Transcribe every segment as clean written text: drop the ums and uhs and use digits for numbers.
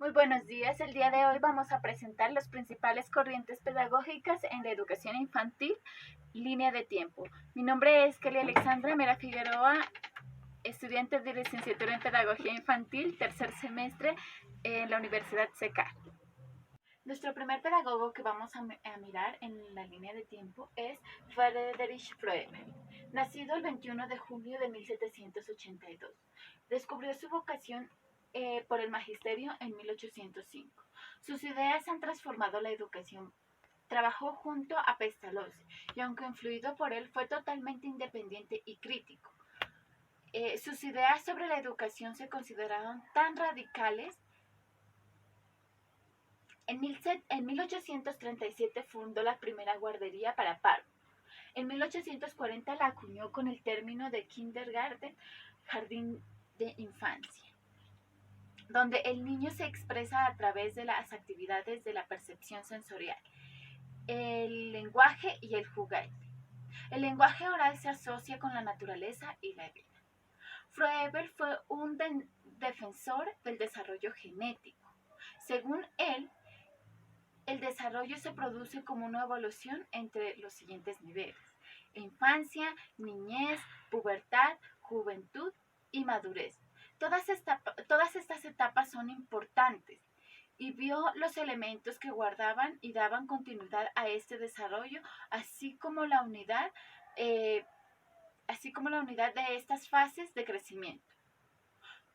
Muy buenos días. El día de hoy vamos a presentar las principales corrientes pedagógicas en la educación infantil, línea de tiempo. Mi nombre es Kelly Alexandra Mera Figueroa, estudiante de licenciatura en Pedagogía Infantil, tercer semestre en la Universidad CECA. Nuestro primer pedagogo que vamos a mirar en la línea de tiempo es Friedrich Froebel. Nacido el 21 de junio de 1782. Descubrió su vocación por el magisterio en 1805. Sus ideas han transformado la educación. Trabajó junto a Pestalozzi y aunque influido por él fue totalmente independiente y crítico. Sus ideas sobre la educación se consideraron tan radicales. En 1837 fundó la primera guardería para párvulos. En 1840 la acuñó con el término de kindergarten, jardín de infancia, donde el niño se expresa a través de las actividades de la percepción sensorial, el lenguaje y el juguete. El lenguaje oral se asocia con la naturaleza y la vida. Froebel fue un defensor del desarrollo genético. Según él, el desarrollo se produce como una evolución entre los siguientes niveles: infancia, niñez, pubertad, juventud y madurez. Todas estas etapas son importantes y vio los elementos que guardaban y daban continuidad a este desarrollo, así como la unidad de estas fases de crecimiento.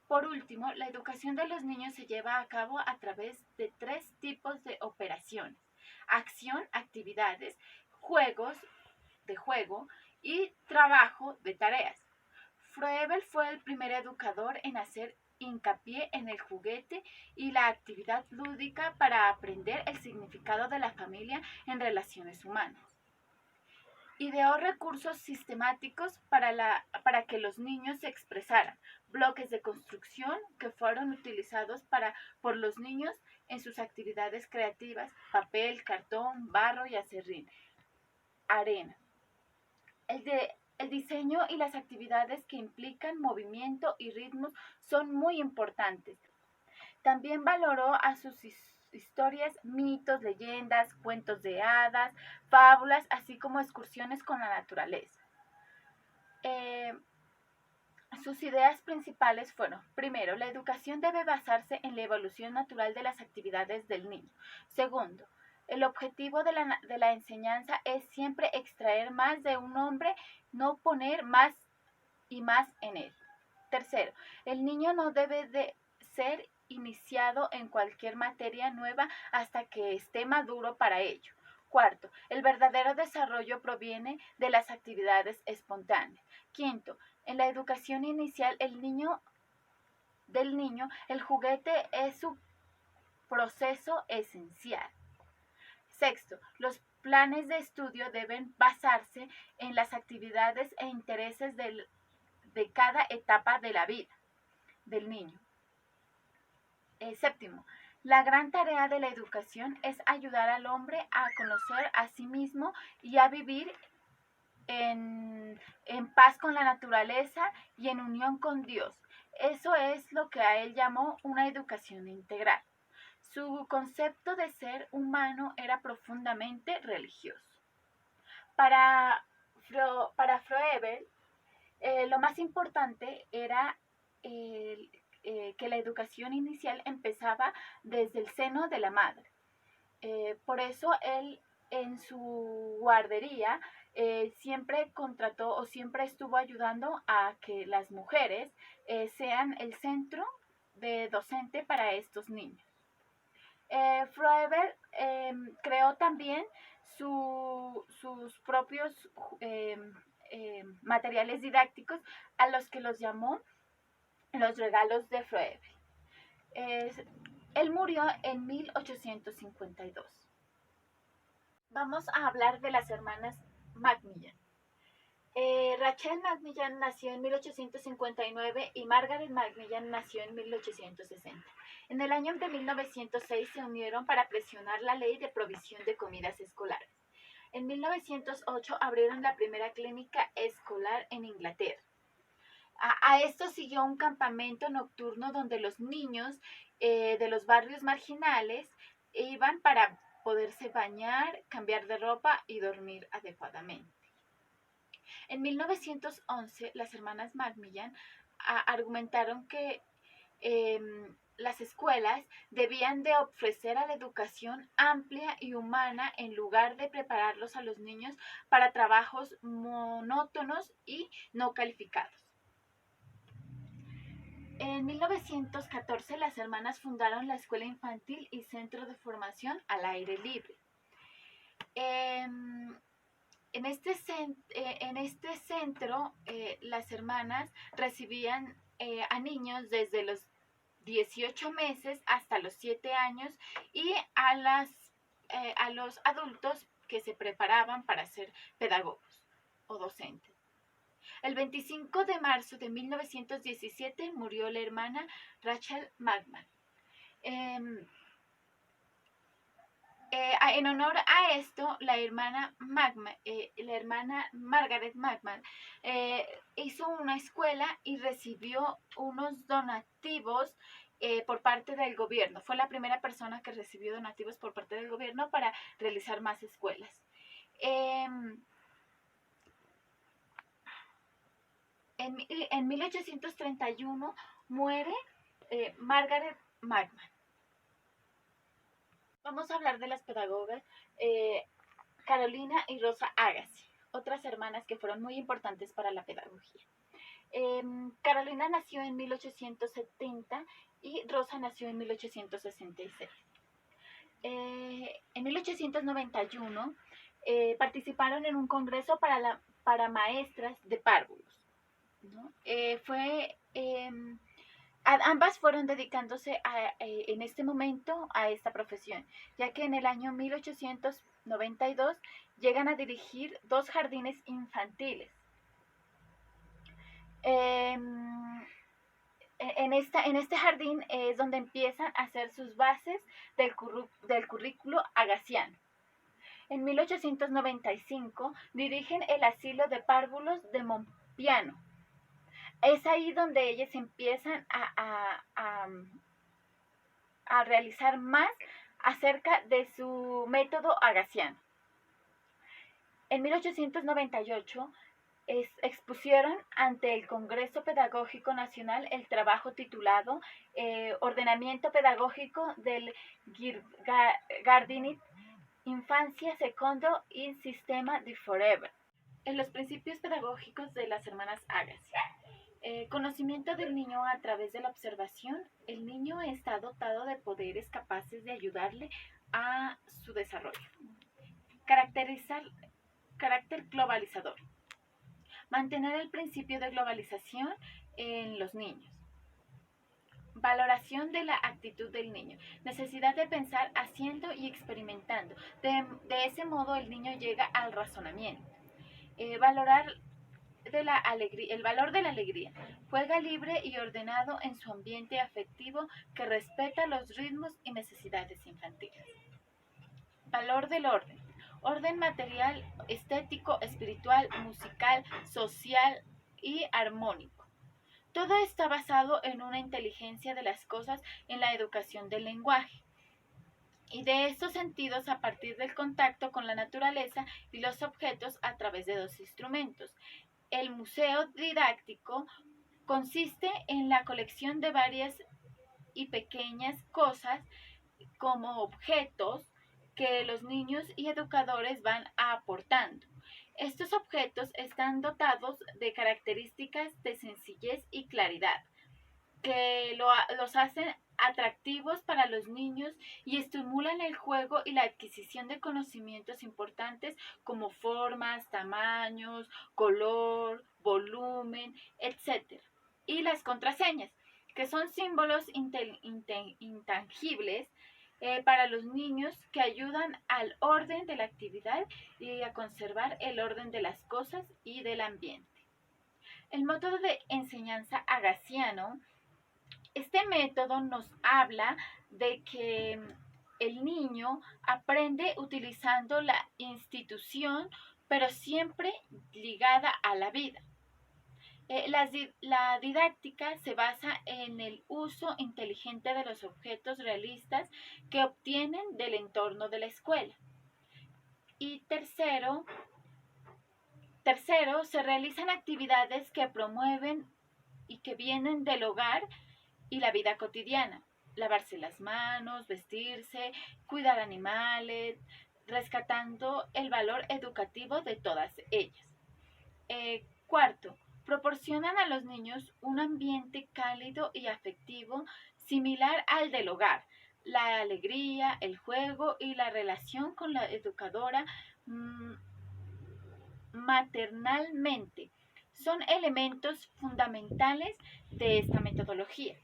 Por último, la educación de los niños se lleva a cabo a través de tres tipos de operaciones: acción, actividades, juego y trabajo de tareas. Froebel fue el primer educador en hacer hincapié en el juguete y la actividad lúdica para aprender el significado de la familia en relaciones humanas. Ideó recursos sistemáticos para que los niños se expresaran, bloques de construcción que fueron utilizados por los niños en sus actividades creativas: papel, cartón, barro y acerrín, arena. El diseño y las actividades que implican movimiento y ritmos son muy importantes. También valoró a sus historias, mitos, leyendas, cuentos de hadas, fábulas, así como excursiones con la naturaleza. Sus ideas principales fueron: primero, la educación debe basarse en la evolución natural de las actividades del niño. Segundo, el objetivo de la enseñanza es siempre extraer más de un hombre, no poner más y más en él. Tercero, el niño no debe de ser iniciado en cualquier materia nueva hasta que esté maduro para ello. Cuarto, el verdadero desarrollo proviene de las actividades espontáneas. Quinto, en la educación inicial el juguete es su proceso esencial. Sexto, los planes de estudio deben basarse en las actividades e intereses de cada etapa de la vida del niño. Séptimo, la gran tarea de la educación es ayudar al hombre a conocer a sí mismo y a vivir en paz con la naturaleza y en unión con Dios. Eso es lo que a él llamó una educación integral. Su concepto de ser humano era profundamente religioso. Para Froebel, lo más importante era que la educación inicial empezaba desde el seno de la madre. Por eso él en su guardería siempre contrató o siempre estuvo ayudando a que las mujeres sean el centro de docente para estos niños. Froebel creó también sus propios materiales didácticos, a los que los llamó los regalos de Froebel. Él murió en 1852. Vamos a hablar de las hermanas Macmillan. Rachel Macmillan nació en 1859 y Margaret Macmillan nació en 1860. En el año de 1906 se unieron para presionar la ley de provisión de comidas escolares. En 1908 abrieron la primera clínica escolar en Inglaterra. A esto siguió un campamento nocturno donde los niños de los barrios marginales iban para poderse bañar, cambiar de ropa y dormir adecuadamente. En 1911, las hermanas Macmillan argumentaron que las escuelas debían de ofrecer a la educación amplia y humana en lugar de prepararlos a los niños para trabajos monótonos y no calificados. En 1914 las hermanas fundaron la Escuela Infantil y Centro de Formación al Aire Libre. En este centro las hermanas recibían a niños desde los 18 meses hasta los 7 años y a los adultos que se preparaban para ser pedagogos o docentes. El 25 de marzo de 1917 murió la hermana Rachel Macmillan. En honor a esto, la hermana Margaret Macmillan hizo una escuela y recibió unos donativos por parte del gobierno. Fue la primera persona que recibió donativos por parte del gobierno para realizar más escuelas. En 1831 muere Margaret Macmillan. Vamos a hablar de las pedagogas Carolina y Rosa Agassi, otras hermanas que fueron muy importantes para la pedagogía. Carolina nació en 1870 y Rosa nació en 1866. En 1891 participaron en un congreso para maestras de párvulos, ¿no? Ambas fueron dedicándose en este momento a esta profesión, ya que en el año 1892 llegan a dirigir 2 jardines infantiles. En este jardín es donde empiezan a hacer sus bases del currículo agassiano. En 1895 dirigen el asilo de párvulos de Monpiano. Es ahí donde ellas empiezan a realizar más acerca de su método agassiano. En 1898 expusieron ante el Congreso Pedagógico Nacional el trabajo titulado Ordenamiento Pedagógico del Giardini Infancia Secondo y Sistema di Forever. En los principios pedagógicos de las hermanas Agassi. Conocimiento del niño a través de la observación. El niño está dotado de poderes capaces de ayudarle a su desarrollo. Carácter globalizador. Mantener el principio de globalización en los niños. Valoración de la actitud del niño. Necesidad de pensar haciendo y experimentando. De ese modo el niño llega al razonamiento. El valor de la alegría. Juega libre y ordenado en su ambiente afectivo que respeta los ritmos y necesidades infantiles. Valor del orden. Orden material, estético, espiritual, musical, social y armónico. Todo está basado en una inteligencia de las cosas en la educación del lenguaje y de estos sentidos a partir del contacto con la naturaleza y los objetos a través de 2 instrumentos. El museo didáctico consiste en la colección de varias y pequeñas cosas como objetos que los niños y educadores van aportando. Estos objetos están dotados de características de sencillez y claridad, que los hacen atractivos para los niños y estimulan el juego y la adquisición de conocimientos importantes como formas, tamaños, color, volumen, etc. Y las contraseñas, que son símbolos intangibles para los niños que ayudan al orden de la actividad y a conservar el orden de las cosas y del ambiente. El método de enseñanza agassiano. Este método nos habla de que el niño aprende utilizando la institución, pero siempre ligada a la vida. La didáctica se basa en el uso inteligente de los objetos realistas que obtienen del entorno de la escuela. Y tercero, se realizan actividades que promueven y que vienen del hogar y la vida cotidiana. Lavarse las manos, vestirse, cuidar animales, rescatando el valor educativo de todas ellas. Cuarto, proporcionan a los niños un ambiente cálido y afectivo similar al del hogar. La alegría, el juego y la relación con la educadora maternalmente son elementos fundamentales de esta metodología.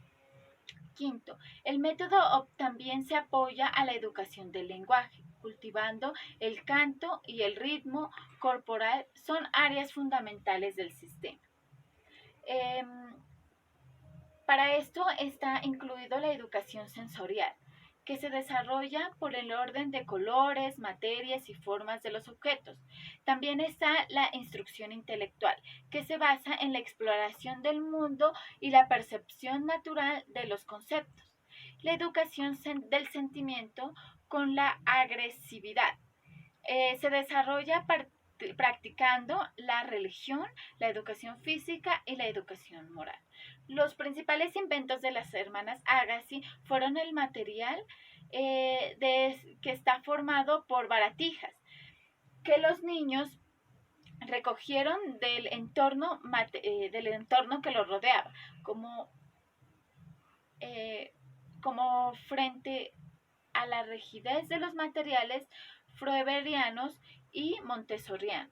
Quinto, el método también se apoya a la educación del lenguaje, cultivando el canto y el ritmo corporal son áreas fundamentales del sistema. Para esto está incluido la educación sensorial, que se desarrolla por el orden de colores, materias y formas de los objetos. También está la instrucción intelectual, que se basa en la exploración del mundo y la percepción natural de los conceptos. La educación del sentimiento con la agresividad. Se desarrolla practicando la religión, la educación física y la educación moral. Los principales inventos de las hermanas Agassi fueron el material que está formado por baratijas, que los niños recogieron del entorno que los rodeaba, como frente a la rigidez de los materiales froeberianos y montessorianos.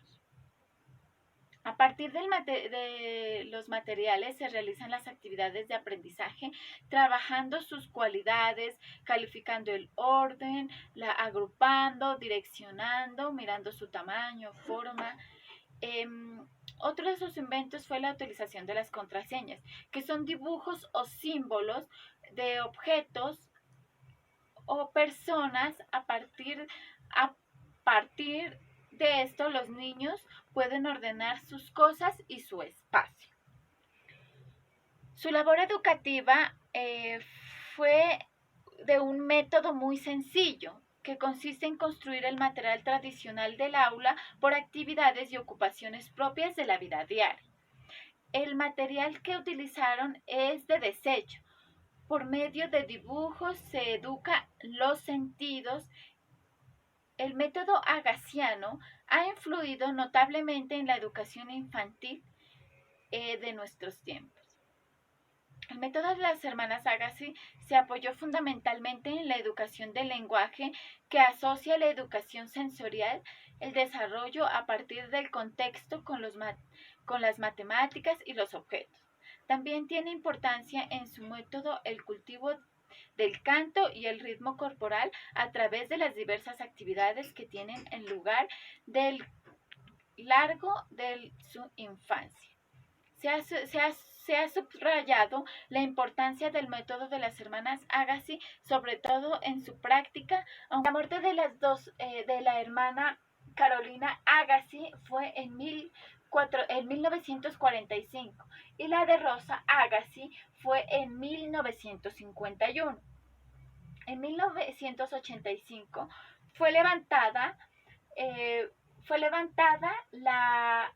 A partir de los materiales se realizan las actividades de aprendizaje, trabajando sus cualidades, calificando el orden, agrupando, direccionando, mirando su tamaño, forma. Otro de sus inventos fue la utilización de las contraseñas, que son dibujos o símbolos de objetos o personas. A partir de esto, los niños pueden ordenar sus cosas y su espacio. Su labor educativa fue de un método muy sencillo, que consiste en construir el material tradicional del aula por actividades y ocupaciones propias de la vida diaria. El material que utilizaron es de desecho. Por medio de dibujos se educa los sentidos. El método agassiano ha influido notablemente en la educación infantil de nuestros tiempos. El método de las hermanas Agassi se apoyó fundamentalmente en la educación del lenguaje, que asocia la educación sensorial, el desarrollo a partir del contexto con las matemáticas y los objetos. También tiene importancia en su método el cultivo del canto y el ritmo corporal a través de las diversas actividades que tienen en lugar del largo de su infancia. Se ha subrayado la importancia del método de las hermanas Agassi, sobre todo en su práctica, aunque la muerte de la hermana Carolina Agassi fue en 1945 y la de Rosa Agassi fue en 1951. En 1985 fue levantada la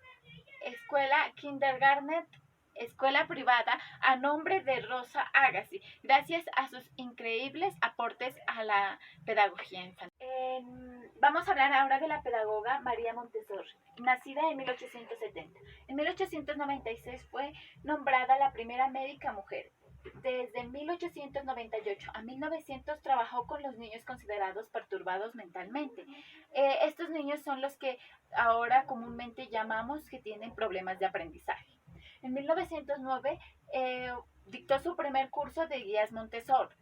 escuela Kindergarten, escuela privada a nombre de Rosa Agassi, gracias a sus increíbles aportes a la pedagogía infantil. Vamos a hablar ahora de la pedagoga María Montessori, nacida en 1870. En 1896 fue nombrada la primera médica mujer. Desde 1898 a 1900 trabajó con los niños considerados perturbados mentalmente. Estos niños son los que ahora comúnmente llamamos que tienen problemas de aprendizaje. En 1909 dictó su primer curso de guías Montessori.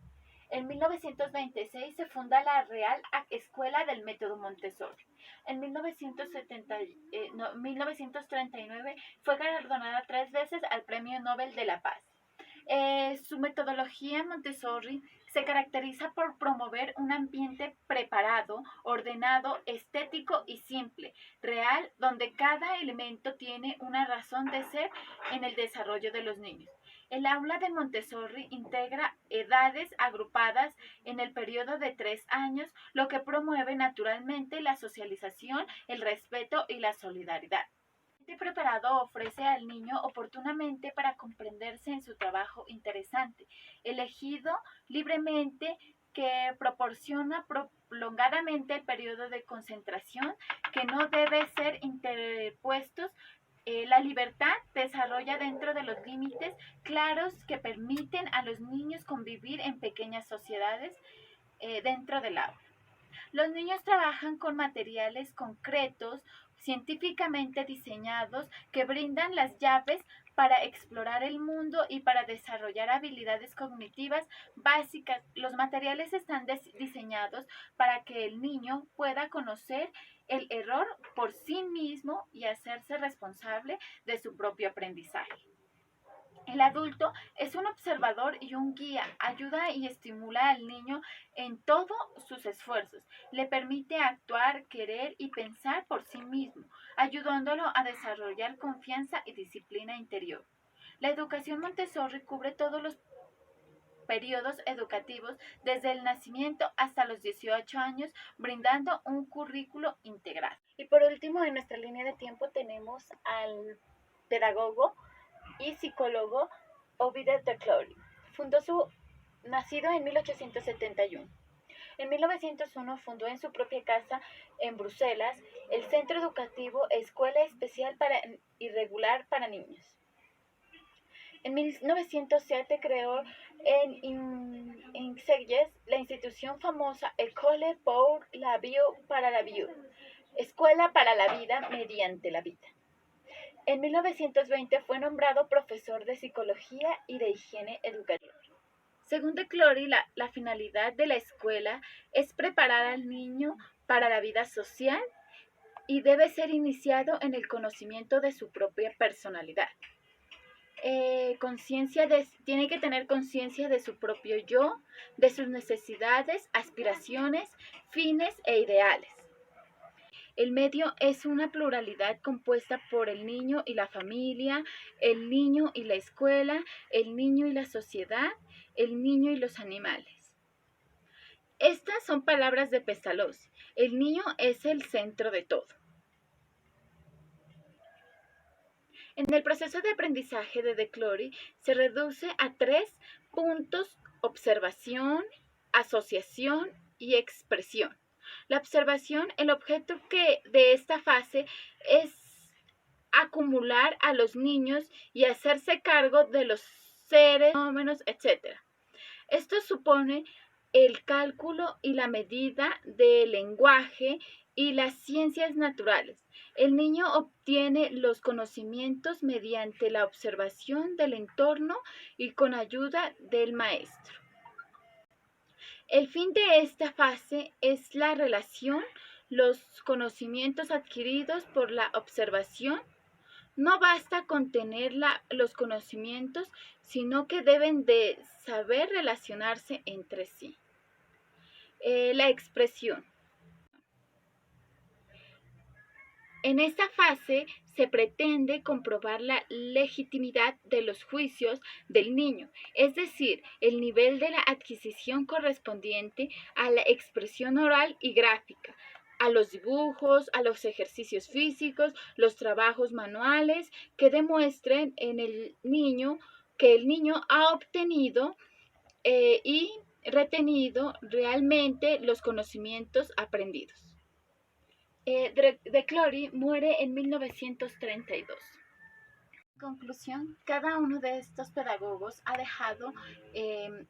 En 1926 se funda la Real Escuela del Método Montessori. En 1939 fue galardonada 3 veces al Premio Nobel de la Paz. Su metodología Montessori se caracteriza por promover un ambiente preparado, ordenado, estético y simple, real, donde cada elemento tiene una razón de ser en el desarrollo de los niños. El aula de Montessori integra edades agrupadas en el periodo de 3 años, lo que promueve naturalmente la socialización, el respeto y la solidaridad. Este preparado ofrece al niño oportunamente para comprenderse en su trabajo interesante, elegido libremente, que proporciona prolongadamente el periodo de concentración que no debe ser interpuestos. La libertad desarrolla dentro de los límites claros que permiten a los niños convivir en pequeñas sociedades dentro del aula. Los niños trabajan con materiales concretos, científicamente diseñados, que brindan las llaves para explorar el mundo y para desarrollar habilidades cognitivas básicas. Los materiales están diseñados para que el niño pueda conocer el error por sí mismo y hacerse responsable de su propio aprendizaje. El adulto es un observador y un guía, ayuda y estimula al niño en todos sus esfuerzos, le permite actuar, querer y pensar por sí mismo, ayudándolo a desarrollar confianza y disciplina interior. La educación Montessori cubre todos los periodos educativos desde el nacimiento hasta los 18 años, brindando un currículo integral. Y por último, en nuestra línea de tiempo tenemos al pedagogo y psicólogo Ovid de Clary. Nacido en 1871. En 1901 fundó en su propia casa en Bruselas el Centro Educativo Escuela Especial y Regular para Niños. En 1907 creó en Ixelles la institución famosa École pour la vie para la vie, Escuela para la Vida mediante la Vida. En 1920 fue nombrado profesor de Psicología y de Higiene Educativa. Según de Clary, la finalidad de la escuela es preparar al niño para la vida social y debe ser iniciado en el conocimiento de su propia personalidad. Tiene que tener conciencia de su propio yo, de sus necesidades, aspiraciones, fines e ideales. El medio es una pluralidad compuesta por el niño y la familia, el niño y la escuela, el niño y la sociedad, el niño y los animales. Estas son palabras de Pestalozzi. El niño es el centro de todo. En el proceso de aprendizaje de Clary se reduce a 3 puntos: observación, asociación y expresión. La observación, el objeto de esta fase es acumular a los niños y hacerse cargo de los seres, fenómenos, etc. Esto supone el cálculo y la medida del lenguaje y las ciencias naturales. El niño obtiene los conocimientos mediante la observación del entorno y con ayuda del maestro. El fin de esta fase es la relación, los conocimientos adquiridos por la observación. No basta con tener los conocimientos, sino que deben de saber relacionarse entre sí. La expresión. En esta fase se pretende comprobar la legitimidad de los juicios del niño, es decir, el nivel de la adquisición correspondiente a la expresión oral y gráfica, a los dibujos, a los ejercicios físicos, los trabajos manuales que demuestren en el niño que el niño ha obtenido y retenido realmente los conocimientos aprendidos. De Clary muere en 1932. En conclusión, cada uno de estos pedagogos ha dejado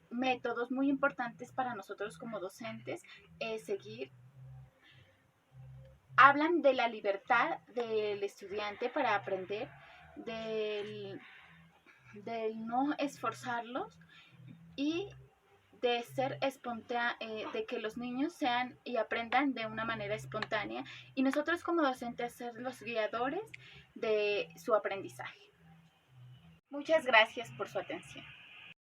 métodos muy importantes para nosotros como docentes seguir. Hablan de la libertad del estudiante para aprender, del no esforzarlos y de que los niños sean y aprendan de una manera espontánea y nosotros como docentes ser los guiadores de su aprendizaje. Muchas gracias por su atención.